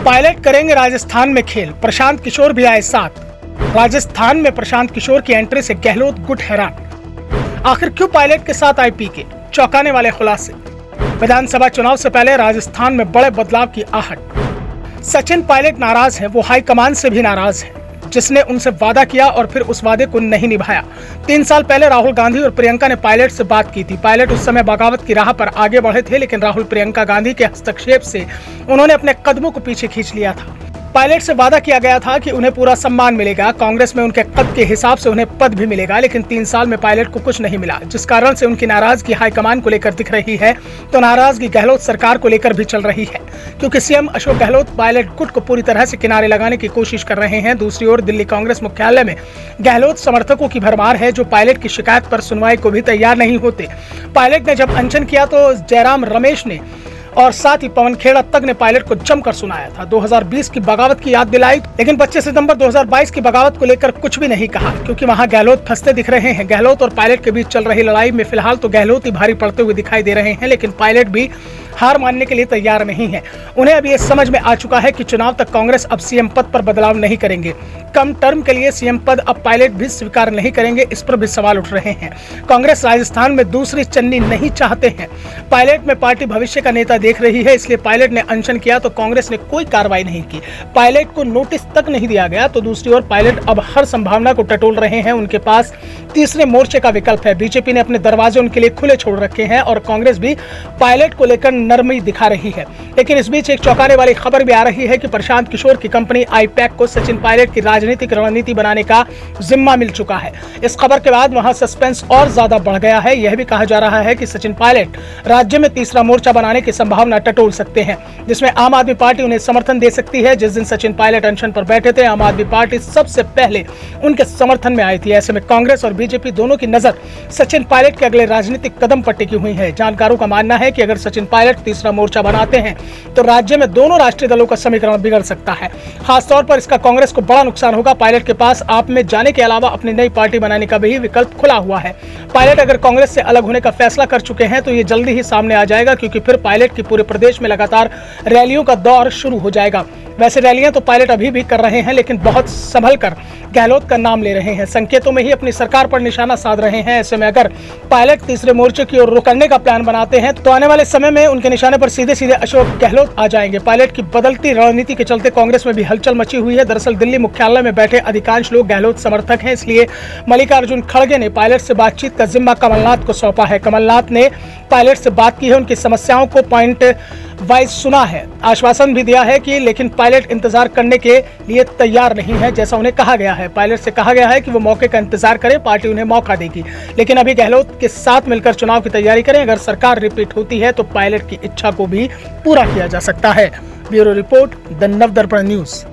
Pilot करेंगे राजस्थान में खेल, प्रशांत किशोर भी आए साथ। राजस्थान में प्रशांत किशोर की एंट्री से गहलोत गुट हैरान। आखिर क्यों पायलट के साथ आए पीके? चौंकाने वाले खुलासे। विधानसभा चुनाव से पहले राजस्थान में बड़े बदलाव की आहट। सचिन पायलट नाराज है, वो हाईकमान से भी नाराज है, जिसने उनसे वादा किया और फिर उस वादे को नहीं निभाया। 3 साल पहले राहुल गांधी और प्रियंका ने पायलट से बात की थी। पायलट उस समय बगावत की राह पर आगे बढ़े थे, लेकिन राहुल प्रियंका गांधी के हस्तक्षेप से उन्होंने अपने कदमों को पीछे खींच लिया था। पायलट से वादा किया गया था कि उन्हें पूरा सम्मान मिलेगा, कांग्रेस में उनके कद के हिसाब से उन्हें पद भी मिलेगा, लेकिन 3 साल में पायलट को कुछ नहीं मिला, जिस कारण से उनकी नाराजगी हाईकमान को लेकर दिख रही है। तो नाराजगी गहलोत सरकार को लेकर भी चल रही है, क्योंकि सीएम अशोक गहलोत पायलट गुट को पूरी तरह से किनारे लगाने की कोशिश कर रहे हैं। दूसरी ओर दिल्ली कांग्रेस मुख्यालय में गहलोत समर्थकों की भरमार है, जो पायलट की शिकायत पर सुनवाई को भी तैयार नहीं होते। पायलट ने जब अनशन किया तो जयराम रमेश ने और साथ ही पवन खेड़ा तक ने पायलट को जमकर सुनाया था। 2020 की बगावत की याद दिलाई, लेकिन 25 सितंबर 2022 की बगावत को लेकर कुछ भी नहीं कहा, क्योंकि वहां गहलोत फंसते दिख रहे हैं। गहलोत और पायलट के बीच चल रही लड़ाई में फिलहाल तो गहलोत ही भारी पड़ते हुए दिखाई दे रहे हैं, लेकिन पायलट भी हार मानने के लिए तैयार नहीं है। उन्हें अब ये समझ में आ चुका है कि चुनाव तक कांग्रेस अब सीएम पद पर बदलाव नहीं करेंगे। कम टर्म के लिए सीएम पद अब पायलट भी स्वीकार नहीं करेंगे, इस पर भी सवाल उठ रहे हैं। कांग्रेस राजस्थान में दूसरी चन्नी नहीं चाहते हैं। पायलट में पार्टी भविष्य का नेता देख रही है, इसलिए पायलट ने अनशन किया तो कांग्रेस ने कोई कार्रवाई नहीं की, पायलट को नोटिस तक नहीं दिया गया। तो दूसरी ओर पायलट अब हर संभावना को टटोल रहे हैं। उनके पास तीसरे मोर्चे का विकल्प है। बीजेपी ने अपने दरवाजे उनके लिए खुले छोड़ रखे हैं और कांग्रेस भी पायलट को लेकर नरमी दिखा रही है। लेकिन इस बीच एक चौंकाने वाली खबर भी आ रही है कि प्रशांत किशोर की कंपनी आईपैक को सचिन पायलट की राजनीतिक रणनीति बनाने का जिम्मा मिल चुका है। इस खबर के बाद वहां सस्पेंस और ज्यादा बढ़ गया है। यह भी कहा जा रहा है कि सचिन पायलट राज्य में तीसरा मोर्चा बनाने की संभावना टटोल सकते हैं, जिसमें आम आदमी पार्टी उन्हें समर्थन दे सकती है। जिस दिन सचिन पायलट अनशन पर बैठे थे, आम आदमी पार्टी सबसे पहले उनके समर्थन में आई थी। ऐसे में कांग्रेस और बीजेपी दोनों की नजर सचिन पायलट के अगले राजनीतिक कदम पर टिकी हुई है। जानकारों का मानना है कि अगर सचिन पायलट तीसरा मोर्चा बनाते हैं तो राज्य में दोनों राष्ट्रीय दलों का समीकरण बिगड़ सकता है। खासतौर पर इसका कांग्रेस को बड़ा नुकसान होगा। पायलट के पास आप में जाने के अलावा अपनी नई पार्टी बनाने का भी विकल्प खुला हुआ है। पायलट अगर कांग्रेस से अलग होने का फैसला कर चुके हैं तो ये जल्दी ही सामने आ जाएगा, क्योंकि फिर पायलट की पूरे प्रदेश में लगातार रैलियों का दौर शुरू हो जाएगा। वैसे रैलियां तो पायलट अभी भी कर रहे हैं, लेकिन बहुत संभल कर गहलोत का नाम ले रहे हैं। संकेतों में ही अपनी सरकार पर निशाना साध रहे हैं। ऐसे में अगर पायलट तीसरे मोर्चे की ओर रुख करने का प्लान बनाते हैं तो आने वाले समय में उनके निशाने पर सीधे सीधे अशोक गहलोत आ जाएंगे। पायलट की बदलती रणनीति के चलते कांग्रेस में भी हलचल मची हुई है। दरअसल दिल्ली मुख्यालय में बैठे अधिकांश लोग गहलोत समर्थक हैं, इसलिए मल्लिकार्जुन खड़गे ने पायलट से बातचीत का जिम्मा कमलनाथ को सौंपा है। कमलनाथ ने पायलट से बात की है, उनकी समस्याओं को पॉइंट वाइज सुना है, आश्वासन भी दिया है कि लेकिन पायलट इंतजार करने के लिए तैयार नहीं है, जैसा उन्हें कहा गया है। पायलट से कहा गया है कि वो मौके का इंतजार करें, पार्टी उन्हें मौका देगी, लेकिन अभी गहलोत के साथ मिलकर चुनाव की तैयारी करें। अगर सरकार रिपीट होती है तो पायलट की इच्छा को भी पूरा किया जा सकता है। Bureau report, the Navdarpan news.